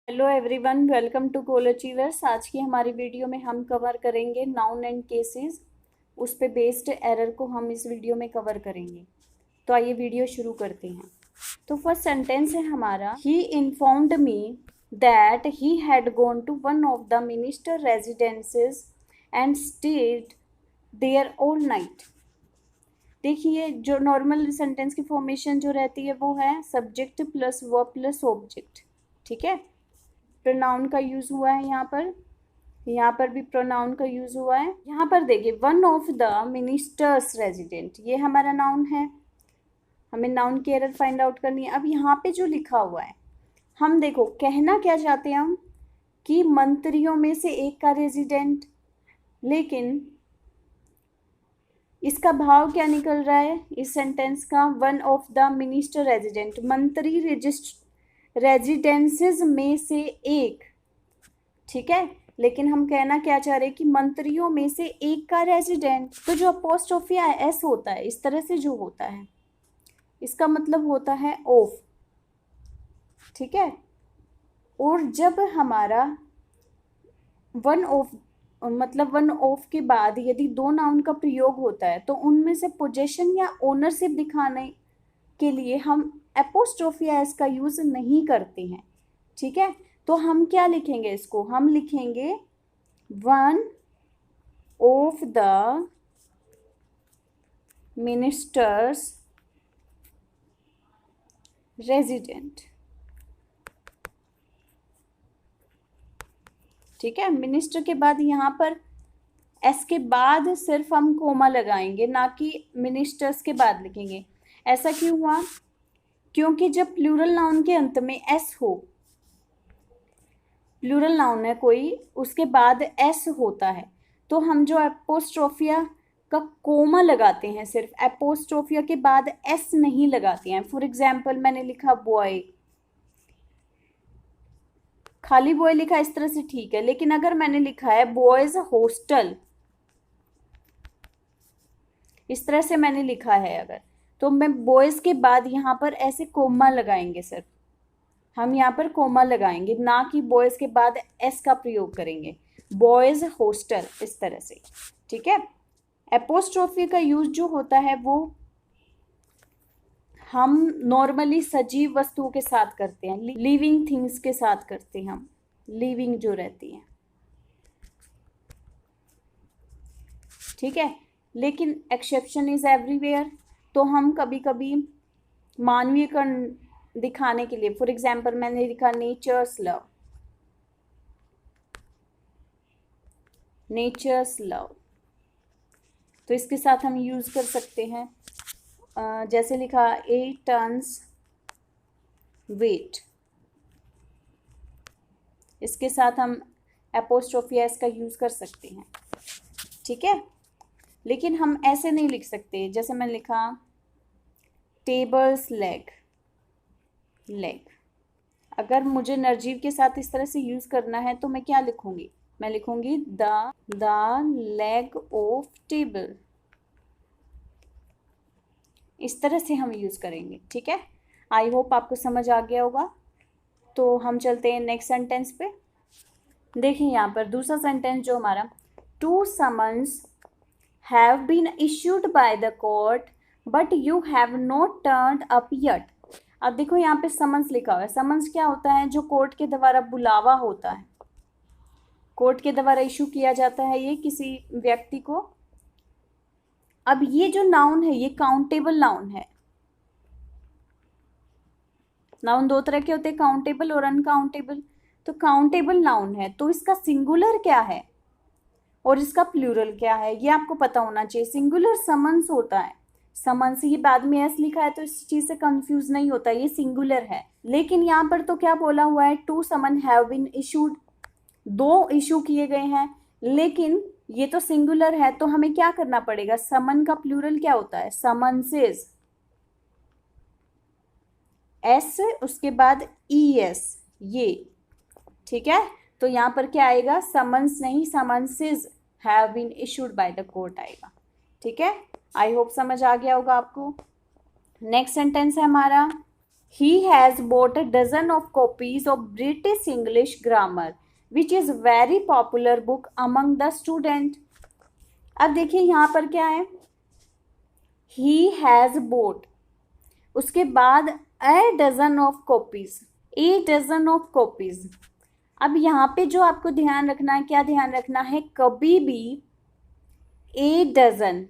Hello everyone, welcome to goal achievers. आज की हमारी वीडियो में हम कवर करेंगे नाउन एंड केसेस। उस पे बेस्ड एरर को हम इस वीडियो में कवर करेंगे। तो आइए वीडियो शुरू करते हैं। तो फर्स्ट सेंटेंस है हमारा, he informed me that he had gone to one of the minister residences and stayed there all night. देखिए, जो नॉर्मल सेंटेंस की फॉर्मेशन जो रहती है वो है subject plus verb plus object. ठीक है, प्रोनाउन का यूज हुआ है यहाँ पर भी प्रोनाउन का यूज हुआ है। यहाँ पर देखिए, one of the ministers resident, ये हमारा नाउन है। हमें नाउन की एरर फाइंड आउट करनी है। अब यहाँ पे जो लिखा हुआ है, हम देखो कहना क्या चाहते हैं हम, कि मंत्रियों में से एक का रेजिडेंट, लेकिन इसका भाव क्या निकल रहा है इस सेंटेंस का, one of the minister resident, मंत्री रेजिडेंसेस में से एक। ठीक है, लेकिन हम कहना क्या चाह रहे हैं कि मंत्रियों में से एक का रेजिडेंट। तो जो अपोस्ट्रोफी एस होता है, इस तरह से जो होता है, इसका मतलब होता है ऑफ। ठीक है, और जब हमारा वन ऑफ मतलब वन ऑफ के बाद यदि दो नाउन का प्रयोग होता है, तो उनमें से पोजेशन या ओनरशिप दिखाने के लिए हम एपोस्ट्रोफी एस का यूज नहीं करते हैं। ठीक है, तो हम क्या लिखेंगे इसको, हम लिखेंगे one of the ministers resident. ठीक है, मिनिस्टर के बाद यहाँ पर एस के बाद सिर्फ हम कोमा लगाएंगे, ना कि मिनिस्टर्स के बाद लिखेंगे। ऐसा क्यों हुआ? क्योंकि जब प्लूरल नाउन के अंत में एस हो, प्लूरल नाउन है कोई, उसके बाद एस होता है, तो हम जो एपोस्ट्रोफिया का कोमा लगाते हैं, सिर्फ एपोस्ट्रोफिया के बाद एस नहीं लगाते हैं। फॉर एग्जाम्पल, मैंने लिखा बॉय, खाली बॉय लिखा इस तरह से ठीक है, लेकिन अगर मैंने लिखा है बॉयज हॉस्टल, इस तरह से मैंने लिखा है अगर, तो मैं बॉयज के बाद यहाँ पर ऐसे कोमा लगाएंगे, सिर्फ हम यहाँ पर कोमा लगाएंगे, ना कि बॉयज के बाद एस का प्रयोग करेंगे। बॉयज हॉस्टल इस तरह से। ठीक है, एपोस्ट्रोफी का यूज जो होता है वो हम नॉर्मली सजीव वस्तुओं के साथ करते हैं, लिविंग थिंग्स के साथ करते हैं हम, लिविंग जो रहती हैं। ठीक है, लेकिन एक्सेप्शन इज एवरीवेयर। तो हम कभी कभी मानवीय कण दिखाने के लिए, फॉर एग्जाम्पल मैंने लिखा नेचर्स लव, नेचर्स लव, तो इसके साथ हम यूज कर सकते हैं। जैसे लिखा 8 टन्स वेट, इसके साथ हम एपोस्ट्रोफी एस का यूज कर सकते हैं। ठीक है, लेकिन हम ऐसे नहीं लिख सकते, जैसे मैंने लिखा टेबल्स लेग, लेग। अगर मुझे निर्जीव के साथ इस तरह से यूज करना है तो मैं क्या लिखूंगी, मैं लिखूंगी द लेग ऑफ टेबल, इस तरह से हम यूज करेंगे। ठीक है, आई होप आपको समझ आ गया होगा। तो हम चलते हैं नेक्स्ट सेंटेंस पे। देखिए यहाँ पर दूसरा सेंटेंस जो हमारा, two summons have been issued by the court but you have not turned up yet. अब देखो यहाँ पे समन्स लिखा हुआ है। समन्स क्या होता है? जो कोर्ट के द्वारा बुलावा होता है, कोर्ट के द्वारा इशू किया जाता है ये किसी व्यक्ति को। अब ये जो नाउन है ये काउंटेबल नाउन है। नाउन दो तरह के होते हैं, काउंटेबल और अनकाउंटेबल। तो काउंटेबल नाउन है, तो इसका सिंगुलर क्या है और इसका प्लूरल क्या है ये आपको पता होना चाहिए। सिंगुलर समन्स होता है, समन्स ही बाद में एस लिखा है तो इस चीज से कंफ्यूज नहीं होता, ये सिंगुलर है। लेकिन यहाँ पर तो क्या बोला हुआ है, two summon have been issued, दो इशू किए गए हैं, लेकिन ये तो सिंगुलर है, तो हमें क्या करना पड़ेगा, समन का प्लूरल क्या होता है, समन्सेस, एस उसके बाद ई एस, ये। ठीक है, तो यहाँ पर क्या आएगा, समन्स नहीं, summonses have been issued by the court आएगा। ठीक है, आई होप समझ आ गया होगा आपको। नेक्स्ट सेंटेंस है हमारा, He has bought a dozen of copies of British English grammar, which is very popular book among the student. अब देखिए यहाँ पर क्या है, he has bought, उसके बाद a dozen of copies, a dozen of copies. अब यहाँ पे जो आपको ध्यान रखना है, क्या ध्यान रखना है, कभी भी a dozen,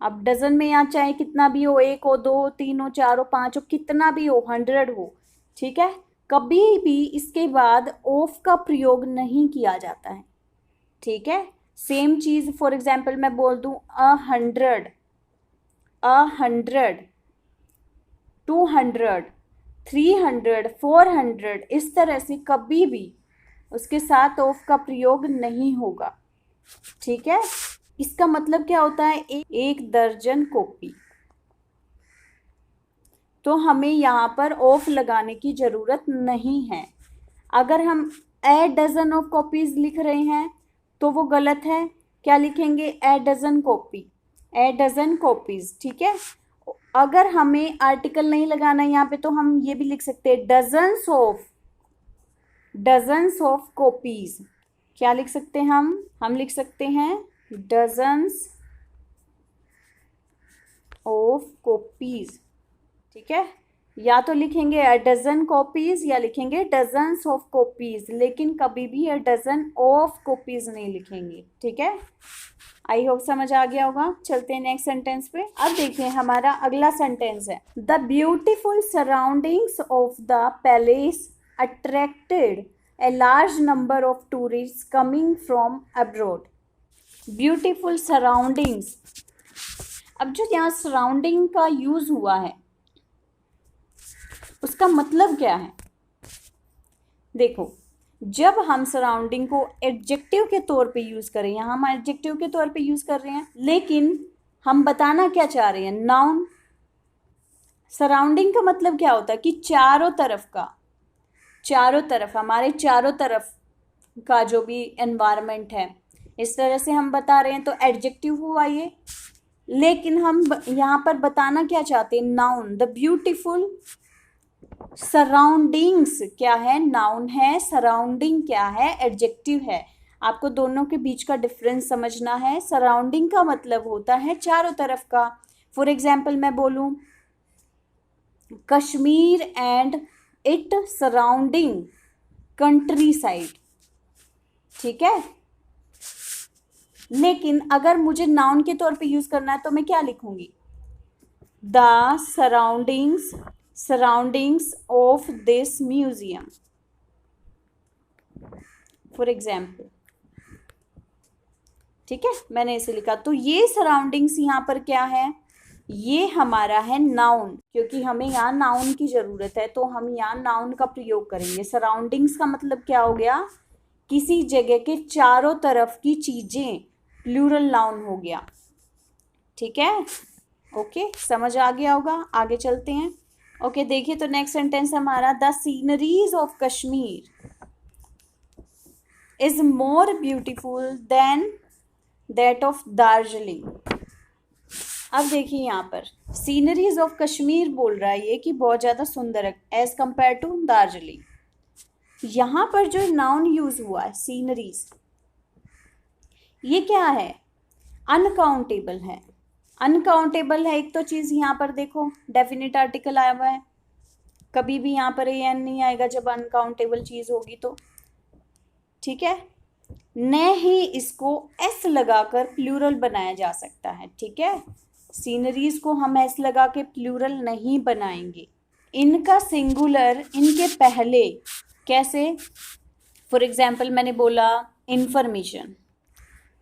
अब डजन में यहाँ चाहे कितना भी हो, 1 हो, 2 हो, 3 हो, 4 हो, 5 हो, कितना भी हो, 100 हो, ठीक है, कभी भी इसके बाद ऑफ का प्रयोग नहीं किया जाता है, ठीक है। सेम चीज फॉर एग्जाम्पल मैं बोल दूं 100, 200, 300, 400, इस तरह से कभी भी उसके साथ ऑफ का प्रयोग नहीं होगा, ठीक है। इसका मतलब क्या होता है, एक दर्जन कॉपी। तो हमें यहाँ पर ऑफ लगाने की जरूरत नहीं है। अगर हम ए डजन ऑफ कॉपीज लिख रहे हैं तो वो गलत है, क्या लिखेंगे, a dozen copy, a dozen copies, ठीक है। अगर हमें आर्टिकल नहीं लगाना है यहाँ पे तो हम ये भी लिख सकते हैं डजन्स ऑफ कॉपीज। क्या लिख सकते हैं हम लिख सकते हैं डजन्स ऑफ कॉपीज, ठीक है। या तो लिखेंगे अ डजन कॉपीज या लिखेंगे डजन्स ऑफ कॉपीज, लेकिन कभी भी अ डजन ऑफ कॉपीज नहीं लिखेंगे, ठीक है। आई होप समझ आ गया होगा। चलते हैं नेक्स्ट सेंटेंस पे। अब देखिए हमारा अगला सेंटेंस है, the beautiful surroundings of the palace attracted a large number of tourist coming from abroad. Beautiful surroundings, अब जो यहाँ सराउंडिंग का यूज हुआ है उसका मतलब क्या है, देखो जब हम सराउंडिंग को एडजेक्टिव के तौर पे यूज करें, यहाँ हम एडजेक्टिव के तौर पे यूज कर रहे हैं, लेकिन हम बताना क्या चाह रहे हैं, नाउन। सराउंडिंग का मतलब क्या होता है कि चारों तरफ हमारे चारों तरफ का जो भी एनवायरनमेंट है, इस तरह से हम बता रहे हैं, तो एडजेक्टिव हुआ ये। लेकिन हम यहाँ पर बताना क्या चाहते हैं, नाउन। द ब्यूटीफुल सराउंडिंग्स क्या है, नाउन है, सराउंडिंग क्या है, एडजेक्टिव है। आपको दोनों के बीच का डिफरेंस समझना है। सराउंडिंग का मतलब होता है चारों तरफ का। फॉर एग्जाम्पल मैं बोलूँ Kashmir and it surrounding country side, ठीक है। लेकिन अगर मुझे नाउन के तौर पे यूज करना है तो मैं क्या लिखूंगी, the surroundings of this museum, for example, ठीक है, मैंने इसे लिखा। तो ये सराउंडिंग्स यहाँ पर क्या है, ये हमारा है नाउन, क्योंकि हमें यहाँ नाउन की जरूरत है तो हम यहाँ नाउन का प्रयोग करेंगे। सराउंडिंग्स का मतलब क्या हो गया, किसी जगह के चारों तरफ की चीजें, प्लूरल नाउन हो गया, ठीक है। ओके, समझ आ गया होगा। आगे चलते हैं। ओके, देखिए तो नेक्स्ट सेंटेंस हमारा, the sceneries of Kashmir is more beautiful then that of Darjeeling. अब देखिए यहाँ पर सीनरीज ऑफ कश्मीर बोल रहा है ये कि बहुत ज़्यादा सुंदर है एज कंपेयर टू दार्जिलिंग। यहाँ पर जो नाउन यूज हुआ है सीनरीज, ये क्या है, अनकाउंटेबल है। अनकाउंटेबल है एक तो चीज़, यहाँ पर देखो डेफिनेट आर्टिकल आया हुआ है, कभी भी यहाँ पर एन नहीं आएगा जब अनकाउंटेबल चीज़ होगी तो, ठीक है। न ही इसको एस लगाकर प्लूरल बनाया जा सकता है, ठीक है। सीनरीज को हम एस लगा के प्लूरल नहीं बनाएंगे। इनका सिंगुलर इनके पहले कैसे, फॉर एग्जाम्पल मैंने बोला इंफॉर्मेशन,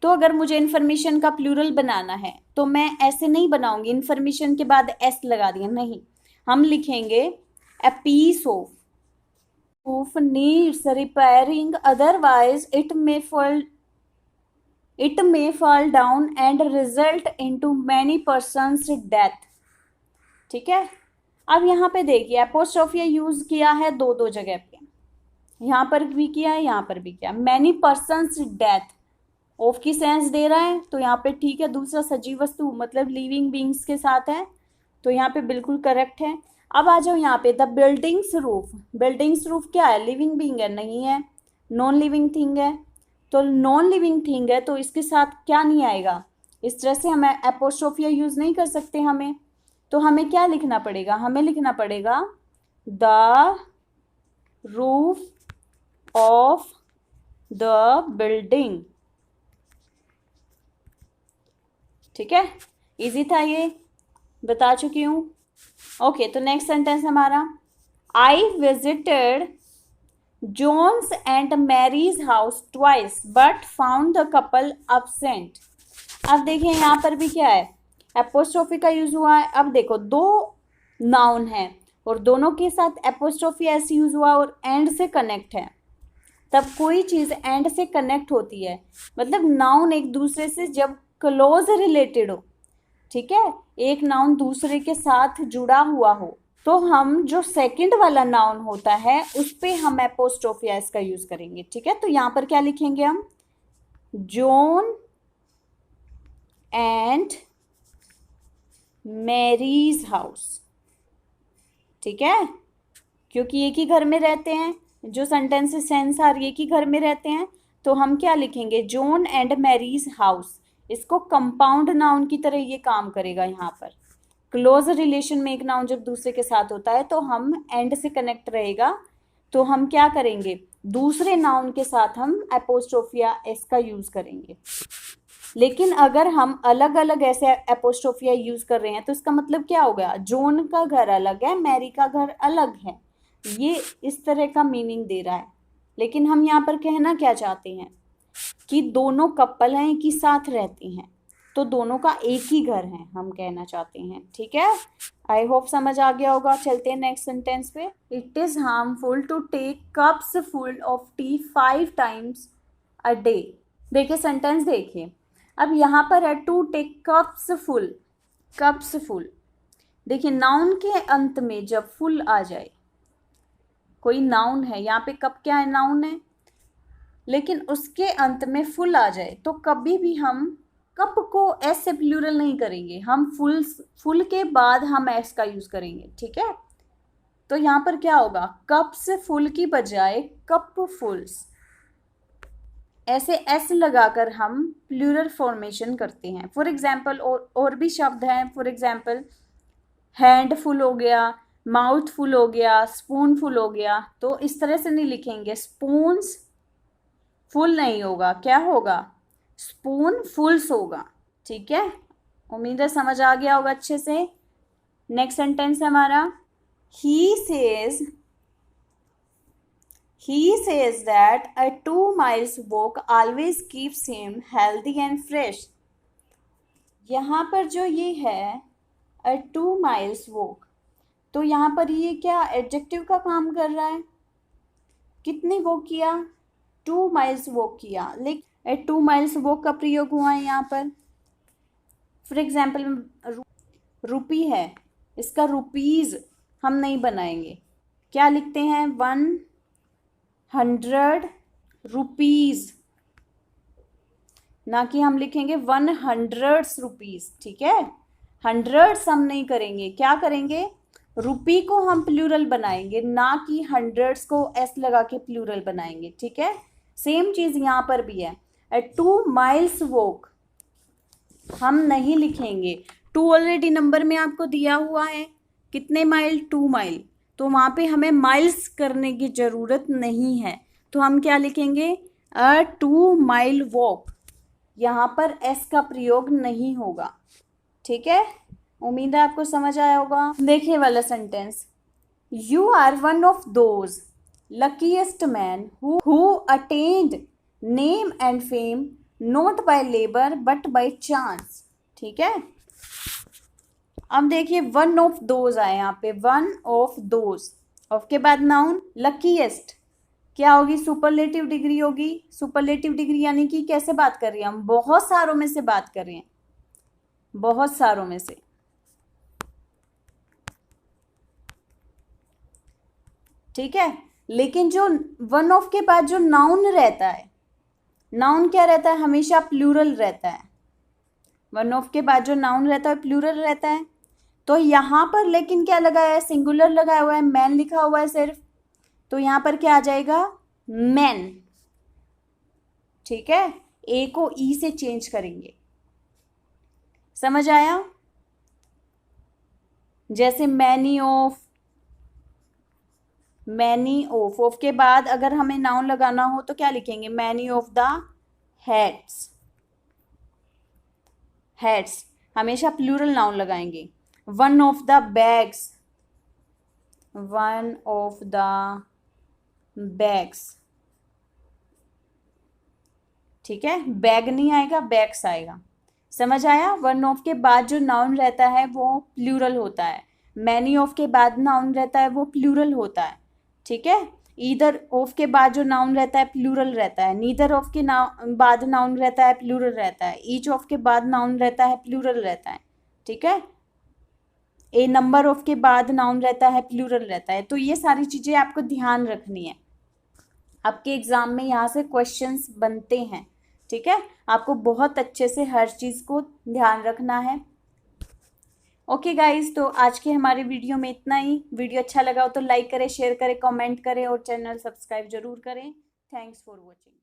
तो अगर मुझे इन्फॉर्मेशन का प्लूरल बनाना है तो मैं ऐसे नहीं बनाऊंगी इन्फॉर्मेशन के बाद एस लगा दिया, नहीं, हम लिखेंगे a piece of needs repairing otherwise it may fall down and result into many persons death, ठीक है। अब यहाँ पे देखिए एपोस्ट्रोफी यूज किया है दो जगह पे, यहाँ पर भी किया है, यहाँ पर भी किया। मैनी पर्सन्स डेथ, ऑफ की सेंस दे रहा है तो यहाँ पे ठीक है। दूसरा सजीव वस्तु मतलब लिविंग बींग्स के साथ है, तो यहाँ पे बिल्कुल करेक्ट है। अब आ जाओ यहाँ पे, the buildings roof. Buildings roof क्या है? लिविंग बीइंग है? नहीं है, नॉन लिविंग थिंग है। तो नॉन लिविंग थिंग है तो इसके साथ क्या नहीं आएगा? इस तरह से हमें एपोस्ट्रोफिया यूज नहीं कर सकते हमें। तो हमें क्या लिखना पड़ेगा? हमें लिखना पड़ेगा the roof of the building. ठीक है, इजी था ये, बता चुकी हूँ। ओके, तो नेक्स्ट सेंटेंस हमारा, I visited Jones and Mary's house twice but found the couple absent। अब देखिए यहाँ पर भी क्या है? एपोस्ट्रोफी का यूज हुआ है। अब देखो, दो नाउन है और दोनों के साथ एपोस्ट्रोफी ऐसे यूज हुआ और एंड से कनेक्ट है। तब कोई चीज एंड से कनेक्ट होती है, मतलब नाउन एक दूसरे से जब क्लोज रिलेटेड हो, ठीक है, एक नाउन दूसरे के साथ जुड़ा हुआ हो, तो हम जो सेकंड वाला नाउन होता है उस पे हम एपोस्ट्रोफी एस का यूज करेंगे। ठीक है, तो यहां पर क्या लिखेंगे हम? John and Mary's house. ठीक है, क्योंकि एक ही घर में रहते हैं, जो सेंटेंस सेंस आ रही, एक ही घर में रहते हैं, तो हम क्या लिखेंगे? John and Mary's house. इसको कंपाउंड नाउन की तरह ये काम करेगा। यहाँ पर क्लोज रिलेशन में एक नाउन जब दूसरे के साथ होता है तो हम एंड से कनेक्ट रहेगा, तो हम क्या करेंगे? दूसरे नाउन के साथ हम एपोस्ट्रोफिया एस का यूज करेंगे। लेकिन अगर हम अलग अलग ऐसे एपोस्ट्रोफिया यूज कर रहे हैं तो इसका मतलब क्या हो गया? जॉन का घर अलग है, मैरी का घर अलग है, ये इस तरह का मीनिंग दे रहा है। लेकिन हम यहाँ पर कहना क्या चाहते हैं कि दोनों कपल हैं, एक ही साथ रहते हैं, तो दोनों का एक ही घर है, हम कहना चाहते हैं। ठीक है, आई होप समझ आ गया होगा। चलते हैं नेक्स्ट सेंटेंस पे। It is harmful to take cups full of tea 5 times a day. देखिए सेंटेंस देखिए, अब यहाँ पर है to take cups full. Cups full, देखिए नाउन के अंत में जब फुल आ जाए, कोई नाउन है, यहाँ पे कप क्या है? नाउन है, लेकिन उसके अंत में फुल आ जाए तो कभी भी हम कप को एस से प्लूरल नहीं करेंगे, हम फुल के बाद हम एस का यूज करेंगे। ठीक है, तो यहाँ पर क्या होगा? कप से फुल की बजाय कप फुल्स, ऐसे एस लगाकर हम प्लूरल फॉर्मेशन करते हैं। फॉर एग्जाम्पल और भी शब्द हैं। फॉर एग्जाम्पल हैंड फुल हो गया, माउथ फुल हो गया, स्पून फुल हो गया। तो इस तरह से नहीं लिखेंगे, स्पून्स फुल नहीं होगा, क्या होगा? स्पून फुल्स होगा। ठीक है, उम्मीद है समझ आ गया होगा अच्छे से। नेक्स्ट सेंटेंस हमारा, he says that a 2 miles walk always keeps him healthy and fresh। यहाँ पर जो ये है a 2 miles walk, तो यहाँ पर ये क्या एडजेक्टिव का काम कर रहा है? कितनी वॉक किया? 2 miles वॉक किया, लेकिन 2 miles वॉक का प्रयोग हुआ है यहाँ पर। फॉर एग्जाम्पल रुपी है, इसका रुपीज हम नहीं बनाएंगे, क्या लिखते हैं? 100 रुपीज, ना कि हम लिखेंगे 100 रुपीज। ठीक है, हंड्रेड्स हम नहीं करेंगे, क्या करेंगे? रुपी को हम प्लूरल बनाएंगे, ना कि हंड्रेड्स को एस लगा के प्लूरल बनाएंगे। ठीक है, सेम चीज यहाँ पर भी है। 2 miles वॉक हम नहीं लिखेंगे, 2 ऑलरेडी नंबर में आपको दिया हुआ है, कितने माइल? 2 माइल, तो वहाँ पे हमें माइल्स करने की ज़रूरत नहीं है, तो हम क्या लिखेंगे? 2 mile वॉक, यहाँ पर एस का प्रयोग नहीं होगा। ठीक है, उम्मीद है आपको समझ आया होगा। देखिए वाला sentence, you are one of those luckiest man who attained name and fame not by labor but by chance। ठीक है, अब देखिए वन ऑफ दोज आए यहाँ पे, वन ऑफ दोज, ऑफ के बाद नाउन, luckiest क्या होगी? सुपरलेटिव डिग्री होगी। सुपरलेटिव डिग्री यानी कि कैसे बात कर रही हैं हम? बहुत सारों में से बात कर रहे हैं, बहुत सारों में से। ठीक है, लेकिन जो वन ऑफ के बाद जो नाउन रहता है, नाउन क्या रहता है? हमेशा प्लूरल रहता है। वन ऑफ के बाद जो नाउन रहता है प्लूरल रहता है। तो यहाँ पर लेकिन क्या लगाया है, सिंगुलर लगाया हुआ है, मैन लिखा हुआ है सिर्फ, तो यहाँ पर क्या आ जाएगा, मैन। ठीक है, ए को ई से चेंज करेंगे। समझ आया? जैसे many of, many of, of के बाद अगर हमें नाउन लगाना हो तो क्या लिखेंगे, many of the hats. Hats हमेशा प्लूरल नाउन लगाएंगे। One of the bags, one of the bags. ठीक है, बैग नहीं आएगा, बैग्स आएगा। समझ आया? वन ऑफ के बाद जो नाउन रहता है वो प्लूरल होता है, मैनी ऑफ के बाद नाउन रहता है वो प्लूरल होता है। ठीक है, ईदर ऑफ के बाद जो नाउन रहता है प्लूरल रहता है, नीदर ऑफ के बाद नाउन रहता है प्लूरल रहता है, ईच ऑफ के बाद नाउन रहता है प्लूरल रहता है। ठीक है, ए नंबर ऑफ के बाद नाउन रहता है प्लूरल रहता है। तो ये सारी चीज़ें आपको ध्यान रखनी है, आपके एग्जाम में यहाँ से क्वेश्चंस बनते हैं। ठीक है, आपको बहुत अच्छे से हर चीज़ को ध्यान रखना है। ओके गाइज, तो आज के हमारे वीडियो में इतना ही। वीडियो अच्छा लगा हो तो लाइक करें, शेयर करें, कमेंट करें और चैनल सब्सक्राइब जरूर करें। Thanks for watching.